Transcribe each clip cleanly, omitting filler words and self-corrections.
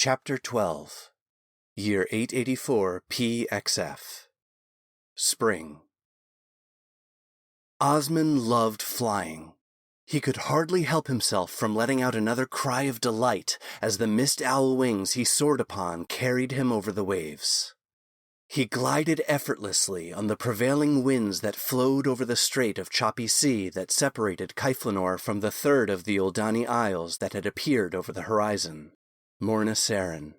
Chapter 12 Year 884 PXF Spring. Osman loved flying. He could hardly help himself from letting out another cry of delight as the mist owl wings he soared upon carried him over the waves. He glided effortlessly on the prevailing winds that flowed over the strait of choppy sea that separated Kaiflanor from the third of the Uldani Isles that had appeared over the horizon, Morna Seren.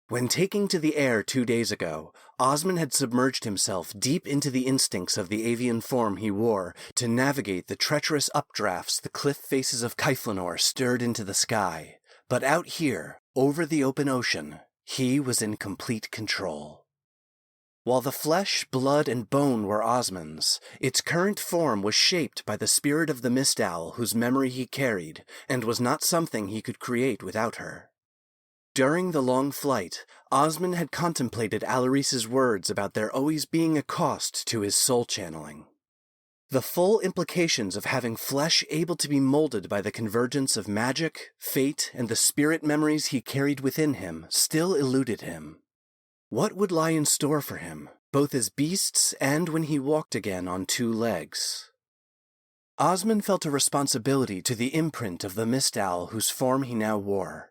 When taking to the air 2 days ago, Osman had submerged himself deep into the instincts of the avian form he wore to navigate the treacherous updrafts the cliff faces of Kaiflanor stirred into the sky. But out here, over the open ocean, he was in complete control. While the flesh, blood, and bone were Osman's, its current form was shaped by the spirit of the mist owl whose memory he carried, and was not something he could create without her. During the long flight, Osman had contemplated Alaris's words about there always being a cost to his soul channeling. The full implications of having flesh able to be molded by the convergence of magic, fate, and the spirit memories he carried within him still eluded him. What would lie in store for him, both as beasts and when he walked again on 2 legs? Osman felt a responsibility to the imprint of the mist owl whose form he now wore.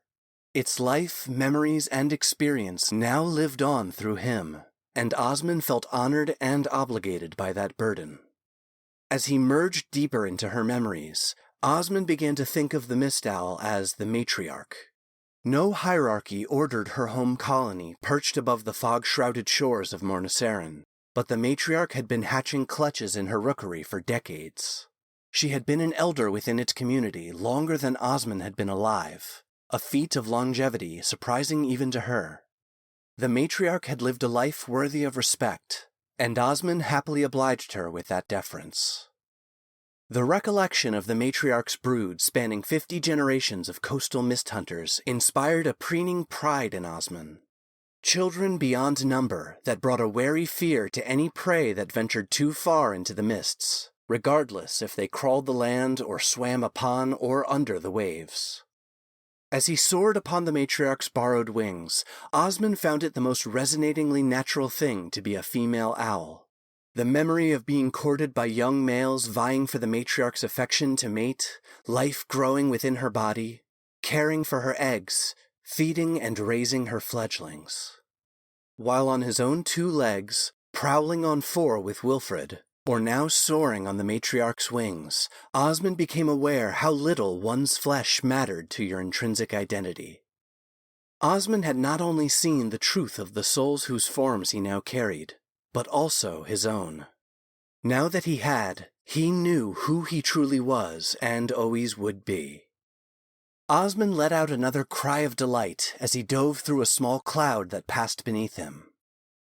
Its life, memories, and experience now lived on through him, and Osman felt honored and obligated by that burden. As he merged deeper into her memories, Osman began to think of the mist owl as the matriarch. No hierarchy ordered her home colony perched above the fog-shrouded shores of Morna Seren, but the matriarch had been hatching clutches in her rookery for decades. She had been an elder within its community longer than Osman had been alive, a feat of longevity surprising even to her. The matriarch had lived a life worthy of respect, and Osman happily obliged her with that deference. The recollection of the matriarch's brood spanning 50 generations of coastal mist hunters inspired a preening pride in Osman. Children beyond number that brought a wary fear to any prey that ventured too far into the mists, regardless if they crawled the land or swam upon or under the waves. As he soared upon the matriarch's borrowed wings, Osman found it the most resonatingly natural thing to be a female owl. The memory of being courted by young males vying for the matriarch's affection to mate, life growing within her body, caring for her eggs, feeding and raising her fledglings. While on his own 2 legs, prowling on 4 with Wilfred, or now soaring on the matriarch's wings, Osman became aware how little one's flesh mattered to your intrinsic identity. Osman had not only seen the truth of the souls whose forms he now carried, but also his own. Now that he had, he knew who he truly was and always would be. Osman let out another cry of delight as he dove through a small cloud that passed beneath him.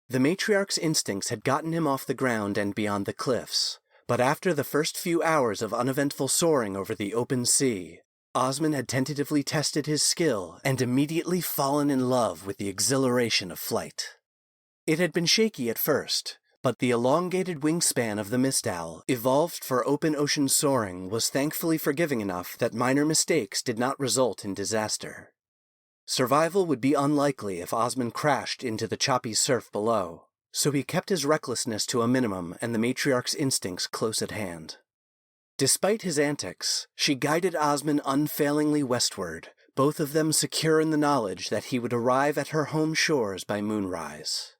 The matriarch's instincts had gotten him off the ground and beyond the cliffs, but after the first few hours of uneventful soaring over the open sea, Osman had tentatively tested his skill and immediately fallen in love with the exhilaration of flight. It had been shaky at first, but the elongated wingspan of the mist owl, evolved for open ocean soaring, was thankfully forgiving enough that minor mistakes did not result in disaster. Survival would be unlikely if Osman crashed into the choppy surf below, so he kept his recklessness to a minimum and the matriarch's instincts close at hand. Despite his antics, she guided Osman unfailingly westward, both of them secure in the knowledge that he would arrive at her home shores by moonrise.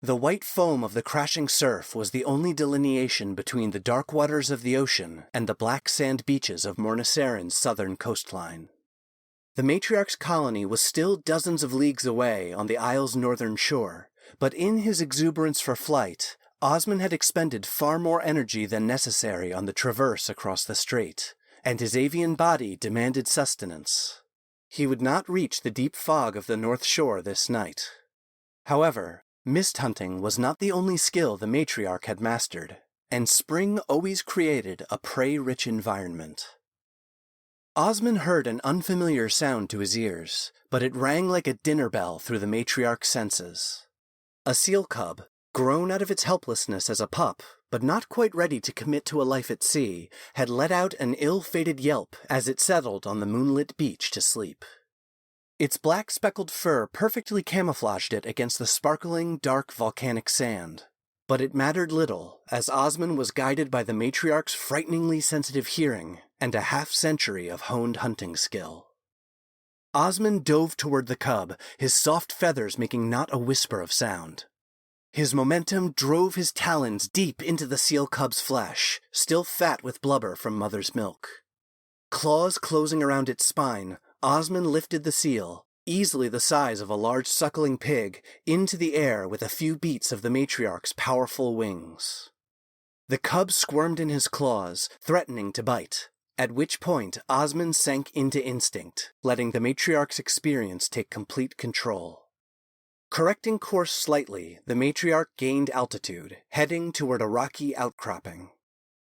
The white foam of the crashing surf was the only delineation between the dark waters of the ocean and the black sand beaches of Morna Seren's southern coastline. The matriarch's colony was still dozens of leagues away on the isle's northern shore, but in his exuberance for flight, Osman had expended far more energy than necessary on the traverse across the strait, and his avian body demanded sustenance. He would not reach the deep fog of the north shore this night. However, mist hunting was not the only skill the matriarch had mastered, and spring always created a prey-rich environment. Osman heard an unfamiliar sound to his ears, but it rang like a dinner bell through the matriarch's senses. A seal cub, grown out of its helplessness as a pup, but not quite ready to commit to a life at sea, had let out an ill-fated yelp as it settled on the moonlit beach to sleep. Its black speckled fur perfectly camouflaged it against the sparkling, dark volcanic sand. But it mattered little, as Osmond was guided by the matriarch's frighteningly sensitive hearing and a half-century of honed hunting skill. Osmond dove toward the cub, his soft feathers making not a whisper of sound. His momentum drove his talons deep into the seal cub's flesh, still fat with blubber from mother's milk. Claws closing around its spine, Osmond lifted the seal, easily the size of a large suckling pig, into the air with a few beats of the matriarch's powerful wings. The cub squirmed in his claws, threatening to bite, at which point Osmond sank into instinct, letting the matriarch's experience take complete control. Correcting course slightly, the matriarch gained altitude, heading toward a rocky outcropping.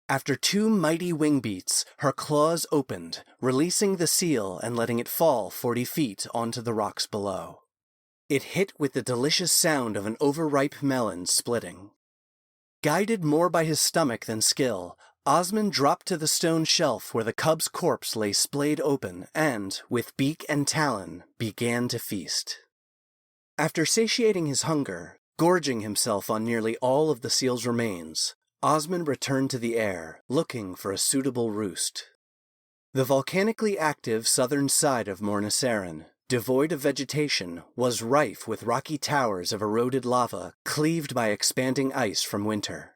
After 2 mighty wing beats, her claws opened, releasing the seal and letting it fall 40 feet onto the rocks below. It hit with the delicious sound of an overripe melon splitting. Guided more by his stomach than skill, Osmond dropped to the stone shelf where the cub's corpse lay splayed open and, with beak and talon, began to feast. After satiating his hunger, gorging himself on nearly all of the seal's remains, Osmond returned to the air, looking for a suitable roost. The volcanically active southern side of Morniceran, devoid of vegetation, was rife with rocky towers of eroded lava cleaved by expanding ice from winter.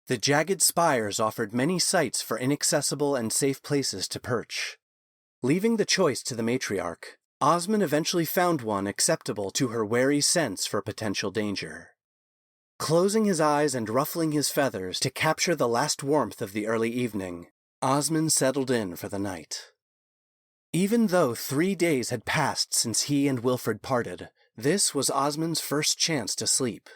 The jagged spires offered many sites for inaccessible and safe places to perch. Leaving the choice to the matriarch, Osmond eventually found one acceptable to her wary sense for potential danger. Closing his eyes and ruffling his feathers to capture the last warmth of the early evening, Osmond settled in for the night. Even though 3 days had passed since he and Wilfred parted, this was Osmond's first chance to sleep.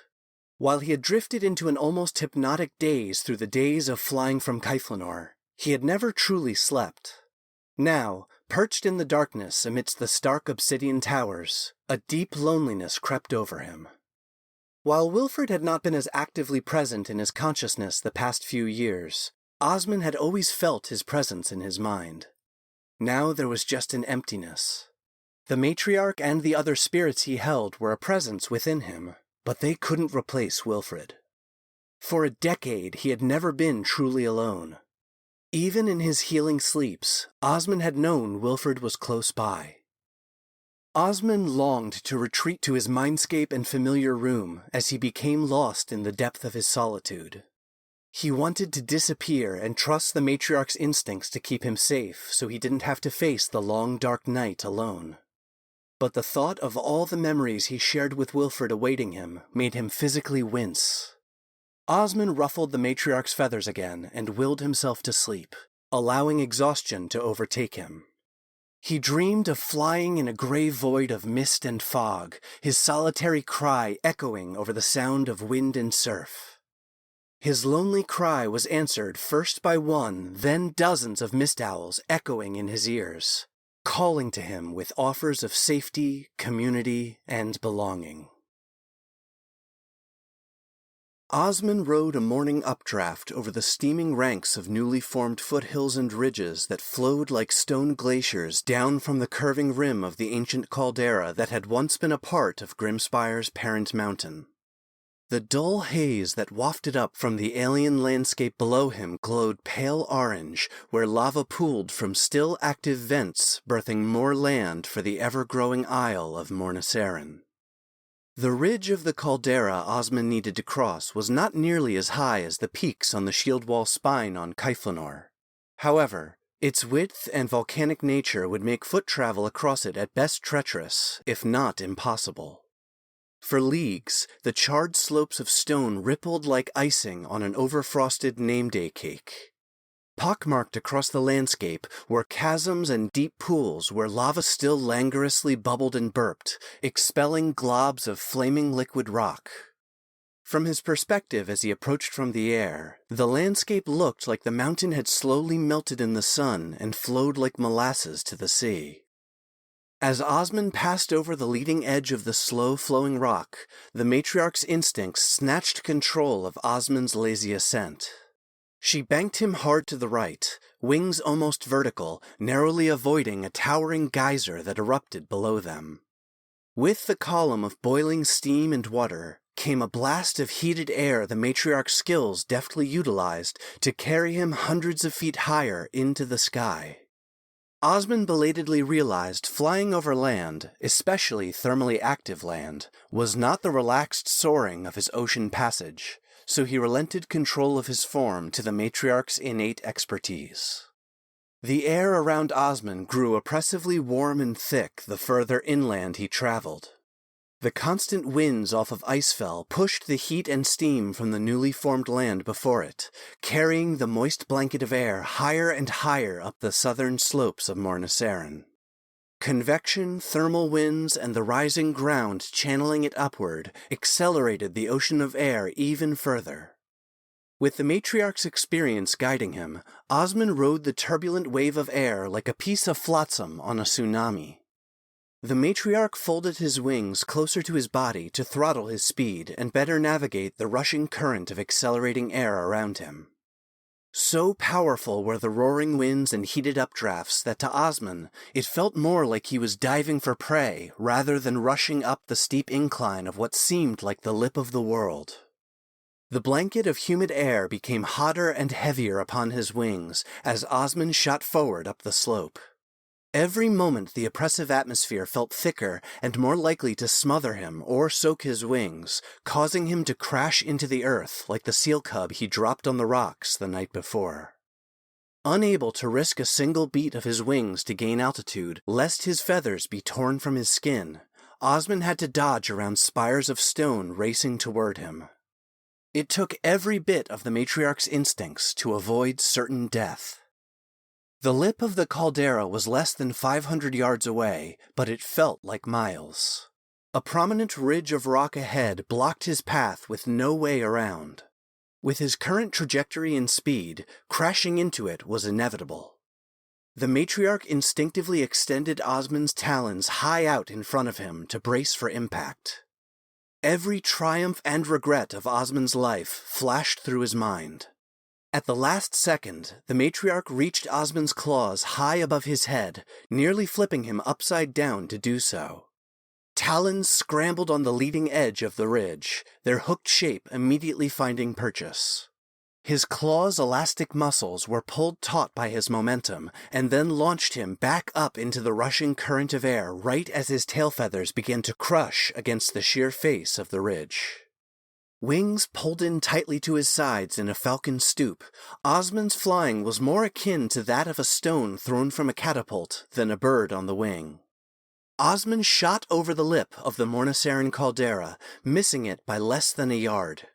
While he had drifted into an almost hypnotic daze through the days of flying from Kaiflanor, he had never truly slept. Now, perched in the darkness amidst the stark obsidian towers, a deep loneliness crept over him. While Wilfred had not been as actively present in his consciousness the past few years, Osmond had always felt his presence in his mind. Now there was just an emptiness. The matriarch and the other spirits he held were a presence within him, but they couldn't replace Wilfred. For a decade he had never been truly alone. Even in his healing sleeps, Osmond had known Wilfred was close by. Osmond longed to retreat to his mindscape and familiar room as he became lost in the depth of his solitude. He wanted to disappear and trust the matriarch's instincts to keep him safe so he didn't have to face the long dark night alone. But the thought of all the memories he shared with Wilfred awaiting him made him physically wince. Osmond ruffled the matriarch's feathers again and willed himself to sleep, allowing exhaustion to overtake him. He dreamed of flying in a gray void of mist and fog, his solitary cry echoing over the sound of wind and surf. His lonely cry was answered first by one, then dozens of mist owls echoing in his ears, calling to him with offers of safety, community, and belonging. Osmond rode a morning updraft over the steaming ranks of newly formed foothills and ridges that flowed like stone glaciers down from the curving rim of the ancient caldera that had once been a part of Grimspire's parent mountain. The dull haze that wafted up from the alien landscape below him glowed pale orange, where lava pooled from still active vents, birthing more land for the ever-growing isle of Morniceran. The ridge of the caldera Osmond needed to cross was not nearly as high as the peaks on the shield wall spine on Kaiflanor. However, its width and volcanic nature would make foot travel across it at best treacherous, if not impossible. For leagues, the charred slopes of stone rippled like icing on an overfrosted nameday cake. Pockmarked across the landscape were chasms and deep pools where lava still languorously bubbled and burped, expelling globs of flaming liquid rock. From his perspective as he approached from the air, the landscape looked like the mountain had slowly melted in the sun and flowed like molasses to the sea. As Osmond passed over the leading edge of the slow-flowing rock, the matriarch's instincts snatched control of Osmond's lazy ascent. She banked him hard to the right, wings almost vertical, narrowly avoiding a towering geyser that erupted below them. With the column of boiling steam and water came a blast of heated air the matriarch's skills deftly utilized to carry him hundreds of feet higher into the sky. Osmond belatedly realized flying over land, especially thermally active land, was not the relaxed soaring of his ocean passage, so he relented control of his form to the matriarch's innate expertise. The air around Osmond grew oppressively warm and thick the further inland he traveled. The constant winds off of Icefell pushed the heat and steam from the newly formed land before it, carrying the moist blanket of air higher and higher up the southern slopes of Mornisaren. Convection, thermal winds, and the rising ground channeling it upward accelerated the ocean of air even further. With the matriarch's experience guiding him, Osmond rode the turbulent wave of air like a piece of flotsam on a tsunami. The matriarch folded his wings closer to his body to throttle his speed and better navigate the rushing current of accelerating air around him. So powerful were the roaring winds and heated updrafts that to Osmond it felt more like he was diving for prey rather than rushing up the steep incline of what seemed like the lip of the world. The blanket of humid air became hotter and heavier upon his wings as Osmond shot forward up the slope. Every moment the oppressive atmosphere felt thicker and more likely to smother him or soak his wings, causing him to crash into the earth like the seal cub he dropped on the rocks the night before. Unable to risk a single beat of his wings to gain altitude, lest his feathers be torn from his skin, Osmond had to dodge around spires of stone racing toward him. It took every bit of the matriarch's instincts to avoid certain death. The lip of the caldera was less than 500 yards away, but it felt like miles. A prominent ridge of rock ahead blocked his path with no way around. With his current trajectory and speed, crashing into it was inevitable. The matriarch instinctively extended Osmond's talons high out in front of him to brace for impact. Every triumph and regret of Osmond's life flashed through his mind. At the last second, the matriarch reached Osmond's claws high above his head, nearly flipping him upside down to do so. Talons scrambled on the leading edge of the ridge, their hooked shape immediately finding purchase. His claws' elastic muscles were pulled taut by his momentum, and then launched him back up into the rushing current of air right as his tail feathers began to crush against the sheer face of the ridge. Wings pulled in tightly to his sides in a falcon stoop, Osmond's flying was more akin to that of a stone thrown from a catapult than a bird on the wing. Osmond shot over the lip of the Mornisaren caldera, missing it by less than a yard.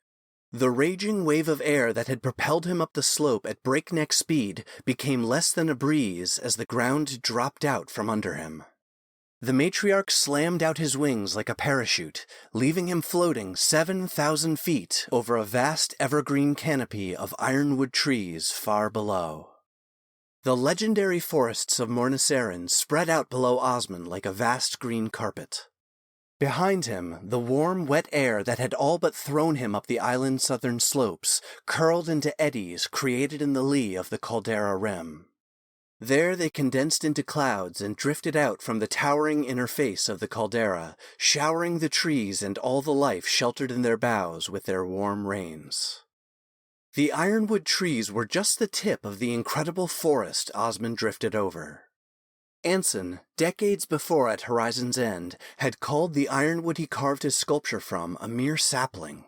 The raging wave of air that had propelled him up the slope at breakneck speed became less than a breeze as the ground dropped out from under him. The matriarch slammed out his wings like a parachute, leaving him floating 7,000 feet over a vast evergreen canopy of ironwood trees far below. The legendary forests of Mornisaren spread out below Osmond like a vast green carpet. Behind him, the warm, wet air that had all but thrown him up the island's southern slopes curled into eddies created in the lee of the caldera rim. There they condensed into clouds and drifted out from the towering inner face of the caldera, showering the trees and all the life sheltered in their boughs with their warm rains. The ironwood trees were just the tip of the incredible forest Osmond drifted over. Anson, decades before at Horizon's End, had called the ironwood he carved his sculpture from a mere sapling.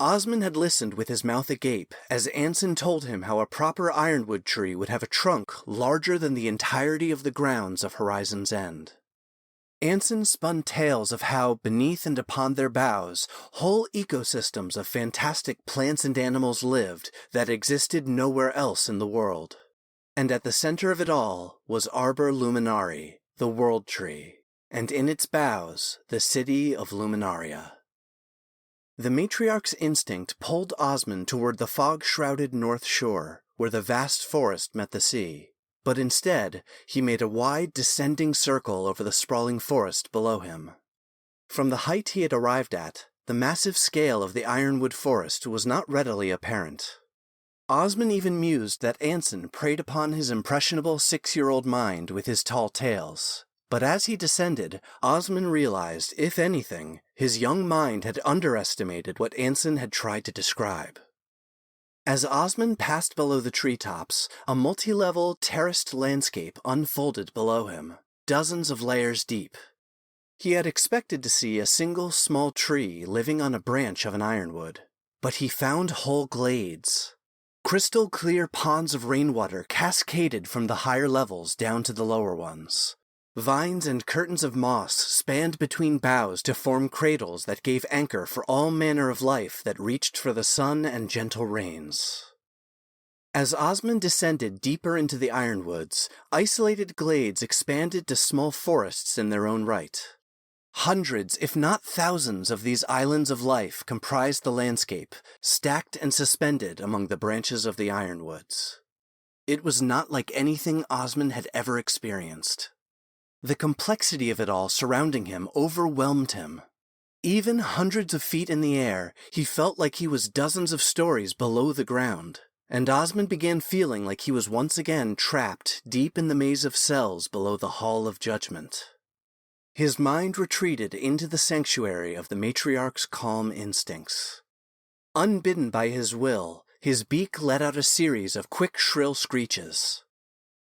Osmond had listened with his mouth agape as Anson told him how a proper ironwood tree would have a trunk larger than the entirety of the grounds of Horizon's End. Anson spun tales of how, beneath and upon their boughs, whole ecosystems of fantastic plants and animals lived that existed nowhere else in the world. And at the center of it all was Arbor Luminari, the World Tree, and in its boughs, the city of Luminaria. The matriarch's instinct pulled Osmond toward the fog-shrouded north shore, where the vast forest met the sea, but instead he made a wide descending circle over the sprawling forest below him. From the height he had arrived at, the massive scale of the ironwood forest was not readily apparent. Osmond even mused that Anson preyed upon his impressionable 6-year-old mind with his tall tales. But as he descended, Osmond realized, if anything, his young mind had underestimated what Anson had tried to describe. As Osmond passed below the treetops, a multi-level, terraced landscape unfolded below him, dozens of layers deep. He had expected to see a single small tree living on a branch of an ironwood, but he found whole glades. Crystal clear ponds of rainwater cascaded from the higher levels down to the lower ones. Vines and curtains of moss spanned between boughs to form cradles that gave anchor for all manner of life that reached for the sun and gentle rains. As Osmond descended deeper into the ironwoods, isolated glades expanded to small forests in their own right. Hundreds, if not thousands, of these islands of life comprised the landscape, stacked and suspended among the branches of the ironwoods. It was not like anything Osmond had ever experienced. The complexity of it all surrounding him overwhelmed him. Even hundreds of feet in the air, he felt like he was dozens of stories below the ground, and Osmond began feeling like he was once again trapped deep in the maze of cells below the Hall of Judgment. His mind retreated into the sanctuary of the matriarch's calm instincts. Unbidden by his will, his beak let out a series of quick, shrill screeches.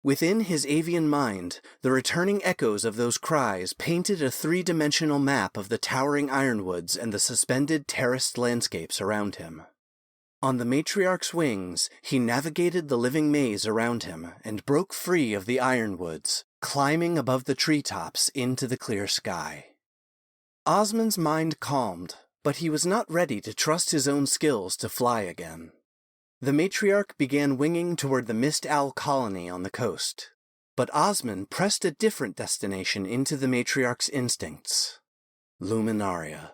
Within his avian mind, the returning echoes of those cries painted a three-dimensional map of the towering ironwoods and the suspended terraced landscapes around him. On the matriarch's wings, he navigated the living maze around him and broke free of the ironwoods, climbing above the treetops into the clear sky. Osmond's mind calmed, but he was not ready to trust his own skills to fly again. The matriarch began winging toward the Mist Owl colony on the coast, but Osmond pressed a different destination into the matriarch's instincts: Luminaria.